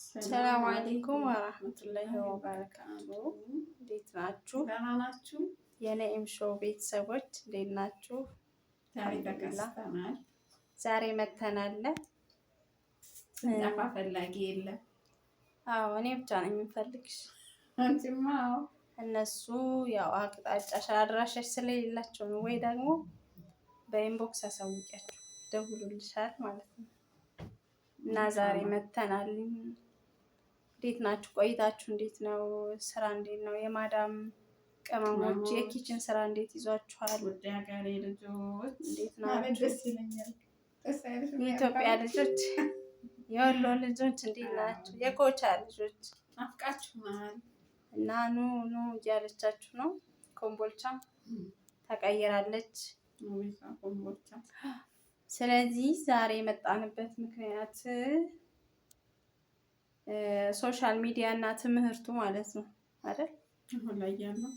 ሰላም አለይኩም ወራህመቱላሂ ወበረካቱ። እንዴት ናችሁ? ደህና ናችሁ? የነኢም ሾው ቤተሰቦች እንዴት ናችሁ? ዛሬ ተከስተናል። ዛሬ መተናል። ስንጠፋ ፈላጊ የለም። አዎ እኔ ብቻ ነኝ የምፈልግሽ። አንቺማ እነሱ ያው አቅጣጫሽ አድራሻሽ ስለሌላቸው ነው፣ ወይ ደግሞ በኢንቦክስ አሳውቂያቸው ደውሉልሻል ማለት ነው። እና ዛሬ መተናል። እንዴት ናችሁ? ቆይታችሁ እንዴት ነው? ስራ እንዴት ነው? የማዳም ቅመሞች የኪችን ስራ እንዴት ይዟችኋል? ውድ ሀገሬ ልጆች እንዴት ናችሁ? ደስ ይለኛል። የኢትዮጵያ ልጆች፣ የወሎ ልጆች እንዴት ናችሁ? የኮቻ ልጆች ናፍቃችሁናል እና ኑ ኑ እያለቻችሁ ነው። ኮምቦልቻ ተቀይራለች። ኮምቦልቻ። ስለዚህ ዛሬ የመጣንበት ምክንያት ሶሻል ሚዲያ እና ትምህርቱ ማለት ነው አይደል? አሁን ላይ ያለው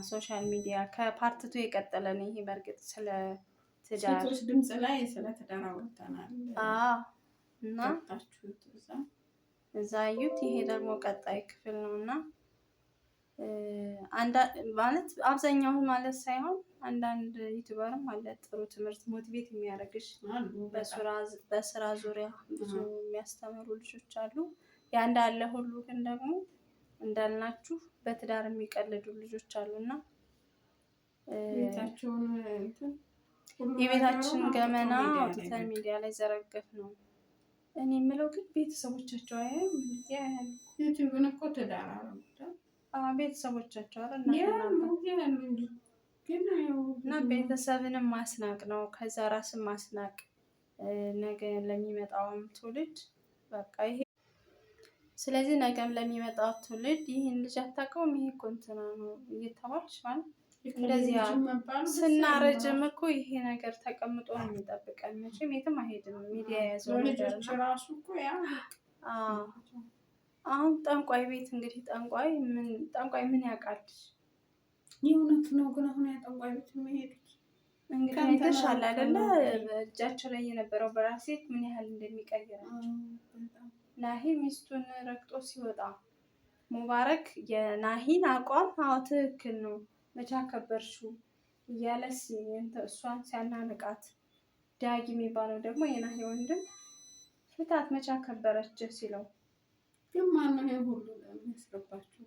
ሶሻል ሚዲያ ከፓርትቱ የቀጠለ ነው። ይሄ በእርግጥ ስለ ትዳር ሴቶች ድምጽ ላይ ስለ ትዳር አውርተናል። እና እዛ አዩት። ይሄ ደግሞ ቀጣይ ክፍል ነው እና ማለት አብዛኛው ማለት ሳይሆን አንዳንድ ዩቲዩበርም አለ ጥሩ ትምህርት ሞቲቬት የሚያደርግሽ በስራ ዙሪያ ብዙ የሚያስተምሩ ልጆች አሉ። ያ እንዳለ ሁሉ ግን ደግሞ እንዳልናችሁ በትዳር የሚቀልዱ ልጆች አሉና የቤታችን ገመና አውጥተን ሚዲያ ላይ ዘረገፍ ነው። እኔ የምለው ግን ቤተሰቦቻቸው አያዩ ያያሉ። ዩቲዩብን እኮ ትዳር አረጉታል። ቤተሰቦቻቸው እና ቤተሰብንም ማስናቅ ነው። ከዛ ራስን ማስናቅ ነገ ለሚመጣውም ትውልድ በቃ ይሄ። ስለዚህ ነገም ለሚመጣው ትውልድ ይህን ልጅ አታውቀውም፣ ይሄ እኮ እንትና ነው እየተባልሽ ማለት እንደዚህ ስናረጅም እኮ ይሄ ነገር ተቀምጦ ነው የሚጠብቀን። መቼም የትም አይሄድም። ሚዲያ የያዘው ነገር ራሱ እኮ ያ አሁን ጠንቋይ ቤት እንግዲህ ጠንቋይ ምን ያውቃል? የእውነት ነው። ግን አሁን ያ ጠንቋይ ቤት የሚሄዱት እንግዲህ አይተሻል አይደለ? እጃቸው ላይ የነበረው በራሴት ምን ያህል እንደሚቀይራቸው። ናሂ ሚስቱን ረግጦ ሲወጣ ሙባረክ የናሂን አቋም ትክክል ነው መቼ አከበርሽው እያለስ እሷን ሲያናንቃት፣ ዳጊ የሚባለው ደግሞ የናሂ ወንድም ፍታት መቼ አከበረች ሲለው ግን ማነው ይሄ ሁሉ የሚያስገባቸው?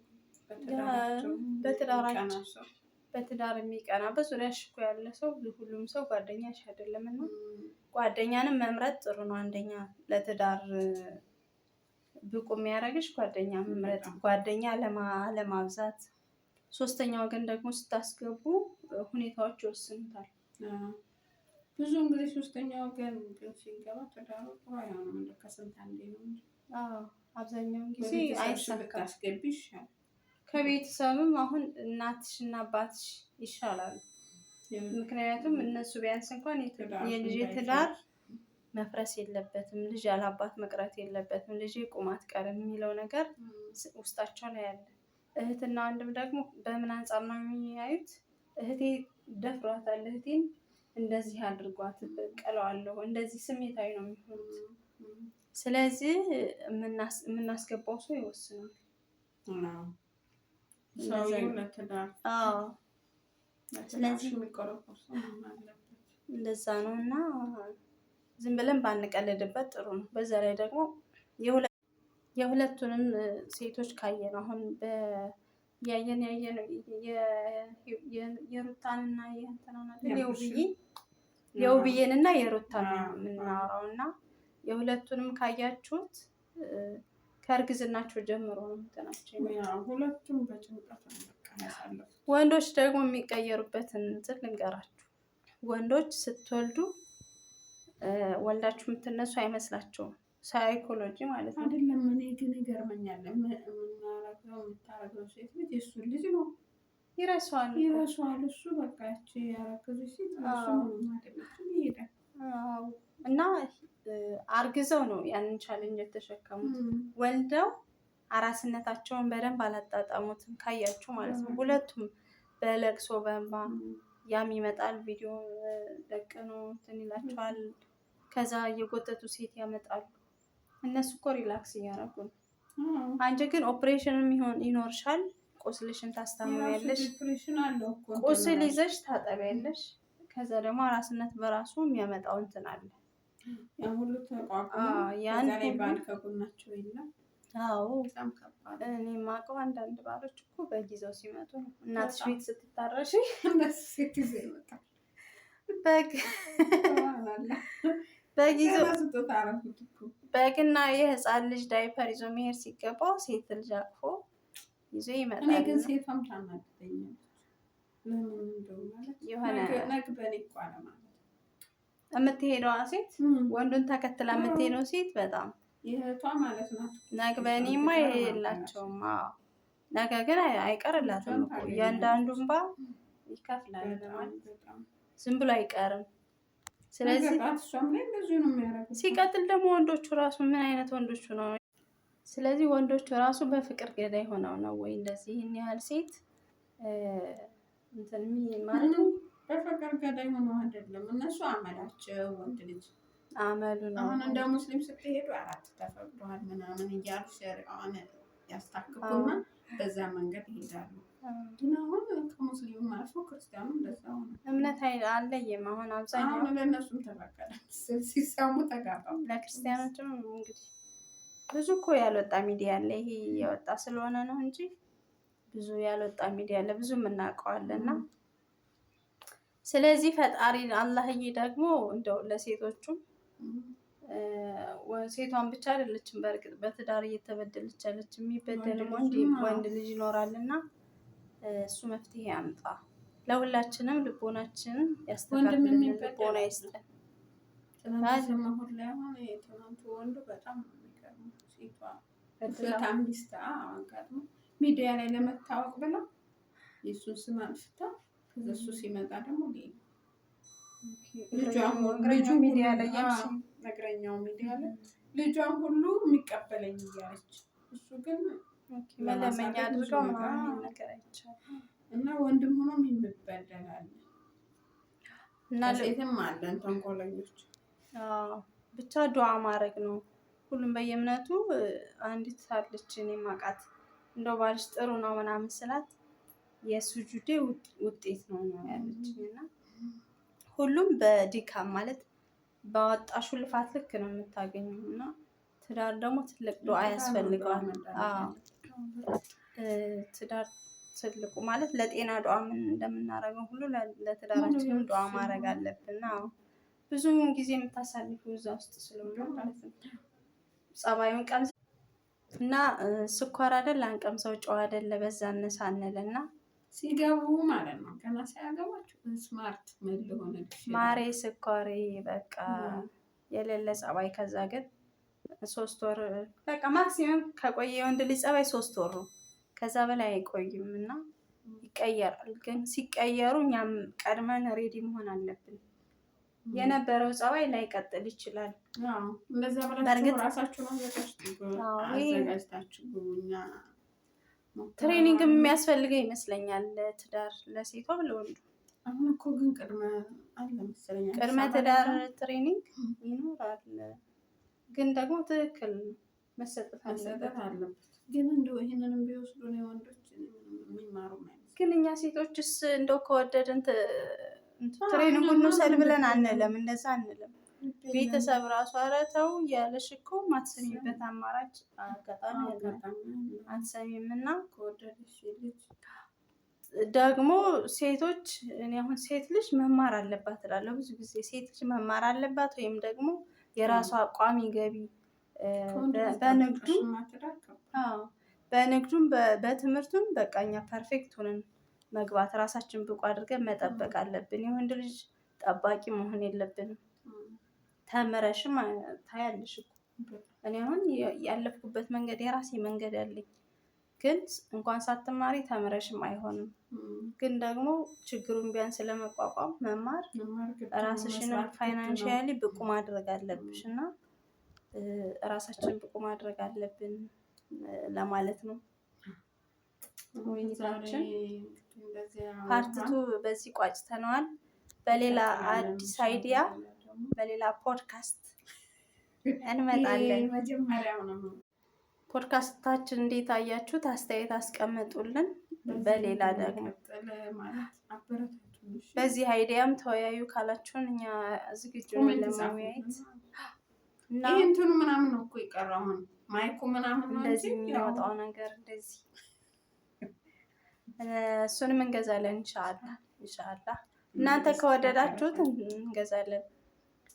በትዳር የሚቀና በዙሪያሽ እኮ ያለ ሰው ሁሉም ሰው ጓደኛሽ አይደለም። እና ጓደኛንም መምረጥ ጥሩ ነው። አንደኛ ለትዳር ብቁ የሚያደርግሽ ጓደኛ መምረጥ፣ ጓደኛ ለማብዛት። ሶስተኛ ወገን ደግሞ ስታስገቡ ሁኔታዎች ይወስኑታል። ብዙውን ጊዜ ሶስተኛ ወገን ሲገባ ትዳሩ ጥሩ አይሆንም። ከስንት አንዴ ነው እንጂ አብዛኛውን ጊዜ አይሳካም። አስገቢ ይሻላል። ከቤተሰብም አሁን እናትሽ እና አባትሽ ይሻላሉ። ምክንያቱም እነሱ ቢያንስ እንኳን የልጄ ትዳር መፍረስ የለበትም፣ ልጅ ያለ አባት መቅረት የለበትም፣ ልጄ ቁም አትቀርም የሚለው ነገር ውስጣቸው ላይ ያለ። እህትና ወንድም ደግሞ በምን አንጻር ነው የሚያዩት? እህቴ ደፍሯታል፣ እህቴን እንደዚህ አድርጓት ቀለዋለሁ፣ እንደዚህ ስሜታዊ ነው የሚሆኑት። ስለዚህ የምናስገባው ሰው ይወስናል። ስለዚህ እንደዛ ነው እና ዝም ብለን ባንቀልድበት ጥሩ ነው። በዛ ላይ ደግሞ የሁለቱንም ሴቶች ካየን አሁን ያየን የሩታንና የውብዬን እና የሩታን የምናወራው እና የሁለቱንም ካያችሁት ከእርግዝናቸው ጀምሮ ነው እንትናቸው። ሁለቱም በጭንቀት ነው። ወንዶች ደግሞ የሚቀየሩበትን እንትን ልንገራችሁ። ወንዶች ስትወልዱ ወልዳችሁ የምትነሱ አይመስላቸውም። ሳይኮሎጂ ማለት ነው። አይደለም። እኔ ግን ይገርመኛል። የምታረገው ሴት ልጅ የእሱ ልጅ ነው ይረሳዋል። እሱ በቃ ያቺ ያረገዘች ሴት እሱ ማደለችም ይሄዳል እና አርግዘው ነው ያንን ቻሌንጅ የተሸከሙት። ወልደው አራስነታቸውን በደንብ አላጣጣሙትም ካያችሁ ማለት ነው። ሁለቱም በለቅሶ በእንባ ያም ይመጣል፣ ቪዲዮ ደቅኖ እንትን ይላቸዋል። ከዛ እየጎተቱ ሴት ያመጣሉ። እነሱ እኮ ሪላክስ እያደረጉ ነው። አንቺ ግን ኦፕሬሽንም ይኖርሻል። ቁስልሽን ታስታምሚያለሽ። ቁስል ይዘሽ ታጠቢያለሽ። ከዛ ደግሞ አራስነት በራሱ የሚያመጣው እንትን አለ። ያን ሁሉ ተቋቁሞ ባል ከጎናቸው የለም። አዎ እኔ የማውቀው አንዳንድ ባሎች እኮ በጊዜው ሲመጡ ነው። እናትሽ ቤት ስትታረሽ ሴት ይዘ ይመጣል። በጊዜው በግና የህፃን ልጅ ዳይፐር ይዞ መሄድ ሲገባው ሴት ልጅ አቅፎ ይዞ ይመጣል። እኔ ግን ሴቷም ታናግረኛለች። ለምን እንደው ማለት የሆነ ነግበኔ እኮ አለ ማለት የምትሄደዋ ሴት ወንዱን ተከትላ የምትሄደው ሴት በጣም ይሄቷ ማለት ነው። ነግበኔማ የላቸውም። ነገ ግን አይቀርላትም እኮ እያንዳንዱን ባ ይከፍላል ማለት ዝም ብሎ አይቀርም። ስለዚህ ሲቀጥል ደግሞ ወንዶቹ ራሱ ምን አይነት ወንዶቹ ነው? ስለዚህ ወንዶቹ ራሱ በፍቅር ገዳይ ሆነው ነው ወይ እንደዚህ ይህን ያህል ሴት እንትን ማለት ነው? በፍቅር ገዳይ ሆነው አይደለም። እነሱ አመላቸው ወንድ ልጅ አመሉ ነው። አሁን እንደ ሙስሊም ስትሄዱ 4 ተፈቅዷል ምናምን እያሉ ሸሪዓውን ያስታክኩና በዛ መንገድ ይሄዳሉ። ግን አሁን ከሙስሊሙ አልፎ ክርስቲያኑ እንደዛ ሆነ። እምነት አለየም። አሁን አብዛኛው አሁን ለእነሱም ተፈቀደ ሲሰሙ ተጋባው። ለክርስቲያኖችም እንግዲህ ብዙ እኮ ያልወጣ ሚዲያ አለ። ይሄ የወጣ ስለሆነ ነው እንጂ ብዙ ያልወጣ ሚዲያ አለ፣ ብዙ እናውቀዋለና ስለዚህ ፈጣሪ አላህዬ ደግሞ እንደው ለሴቶቹም ሴቷን ብቻ አይደለችም፣ በእርግጥ በትዳር እየተበደለች ያለች የሚበደልም ወንድ ልጅ ይኖራልና እሱ መፍትሄ ያምጣ። ለሁላችንም ልቦናችንን ያስተካክልን፣ ልቦና ይስጠን። ስለዚህ ላይ አሁን የትናንቱ ወንዱ በጣም የሚገርም ሴቷ በጣም ዲስታ አጋጥሞ ሚዲያ ላይ ለመታወቅ ብላ የእሱን ስም አንስታ እሱ ሲመጣ ደግሞ ልጇ ሚዲያ ላይ ነገረኛው ሚዲያ ላይ ልጇን ሁሉ የሚቀበለኝ እያለች እሱ ግን መለመኛ አድርገው ምናምን ነገር አይቻልም። እና ወንድም ሆኖ የሚበደላል እና ሴትም አለን ተንኮለኞች። ብቻ ዱዓ ማድረግ ነው ሁሉም በየእምነቱ። አንዲት አለች እኔ የማውቃት እንደው ባልሽ ጥሩ ነው ምናምን ስላት የሱጁዴ ውጤት ነው ያለችኝ። እና ሁሉም በድካም ማለት ባወጣሹ ልፋት ልክ ነው የምታገኘው። እና ትዳር ደግሞ ትልቅ ዱዓ ያስፈልገዋል። ትዳር ትልቁ ማለት ለጤና ዱዓ ምን እንደምናደርገው ሁሉ ለትዳራችንም ዱዓ ማድረግ አለብን። ብዙውን ጊዜ የምታሳልፊው እዛ ውስጥ ስለሆነ ማለት ነው። ጸባዩን ቀምስ እና ስኳር አይደል አንቀምሰው ጨው አይደል በዛ አነሳነልና ሲገቡ ማለት ነው። ገና ሲያገባችሁ ስማርት ምን ሊሆን ማሬ ስኳሬ በቃ የሌለ ጸባይ። ከዛ ግን 3 ወር በቃ ማክሲመም ከቆየ ወንድ ልጅ ጸባይ 3 ወር ነው። ከዛ በላይ አይቆይም እና ይቀየራል። ግን ሲቀየሩ እኛም ቀድመን ሬዲ መሆን አለብን። የነበረው ጸባይ ላይቀጥል ይችላል። እንደዛ ብላችሁ ራሳችሁ ነው አዘጋጅታችሁ ጉኛ ትሬኒንግ የሚያስፈልገው ይመስለኛል ለትዳር ለሴቷም ለወንዱ። አሁን እኮ ግን ቅድመ ትዳር ትሬኒንግ ይኖራል። ግን ደግሞ ትክክል መሰጠት አለበት። ግን እንደው ይሄንንም ቢወስዱ ነው ወንዶች የሚማሩ ማለት። ግን እኛ ሴቶችስ እንደው ከወደድን ትሬኒንጉን እንውሰድ ብለን አንለም፣ እንደዛ አንለም። ቤተሰብ ራሱ ኧረ ተው እያለሽ እኮ ማትሰሚበት አማራጭ አጋጣሚ አትሰሚም። እና ደግሞ ሴቶች እኔ አሁን ሴት ልጅ መማር አለባት እላለሁ ብዙ ጊዜ። ሴት ልጅ መማር አለባት ወይም ደግሞ የራሷ ቋሚ ገቢ በንግዱም በትምህርቱም በቃ እኛ ፐርፌክት ሆነን መግባት ራሳችን ብቁ አድርገን መጠበቅ አለብን። የወንድ ልጅ ጠባቂ መሆን የለብንም። ተምረሽም ታያለሽ እኮ እኔ አሁን ያለፍኩበት መንገድ የራሴ መንገድ አለኝ። ግን እንኳን ሳትማሪ ተምረሽም አይሆንም። ግን ደግሞ ችግሩን ቢያንስ ለመቋቋም መማር ራስሽንም ፋይናንሻሊ ብቁ ማድረግ አለብሽ እና ራሳችን ብቁ ማድረግ አለብን ለማለት ነው። ውይይታችን ፓርትቱ በዚህ ቋጭተነዋል። በሌላ አዲስ አይዲያ በሌላ ፖድካስት እንመጣለን። ፖድካስታችን እንዴት አያችሁት? አስተያየት አስቀምጡልን። በሌላ ደግሞ በዚህ አይዲያም ተወያዩ ካላችሁን እኛ ዝግጁ ነን ለመወያየት። እና ይሄ እንትኑ ምናምን ነው እኮ የቀረው አሁን ማይኩ ምናምን ነው እንደዚህ የሚወጣው ነገር እንደዚህ እሱንም እንገዛለን ኢንሻአላህ። እናንተ ከወደዳችሁት እንገዛለን።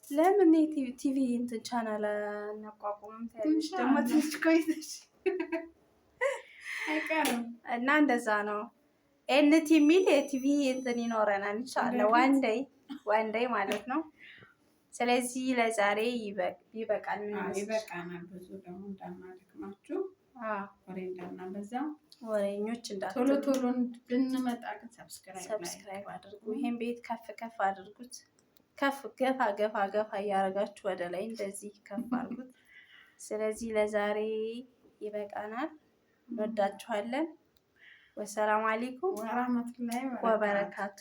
ለምን ቲቪ እንትን ቻናል እናቋቁምም? ታያለሽ ደግሞ ትንሽ ቆይተሽ አይቀርም እና እንደዛ ነው። ኤንቲ የሚል የቲቪ እንትን ይኖረናል ኢንሻአላህ ዋን ዴይ ማለት ነው። ስለዚህ ለዛሬ ይበቃል። ይበቃናል። ብዙ ደግሞ እንዳናደክማችሁ ወሬ እንዳናበዛ ወሬኞች ቶሎ ቶሎ እንድንመጣ ግን ሰብስክራይብ አድርጉ። ይሄን ቤት ከፍ ከፍ አድርጉት። ከፍ ገፋ እያደረጋችሁ ወደ ላይ እንደዚህ ከፍ አድርጉት። ስለዚህ ለዛሬ ይበቃናል። እንወዳችኋለን። ወሰላሙ አለይኩም ወራህመቱላሂ ወበረካቱ።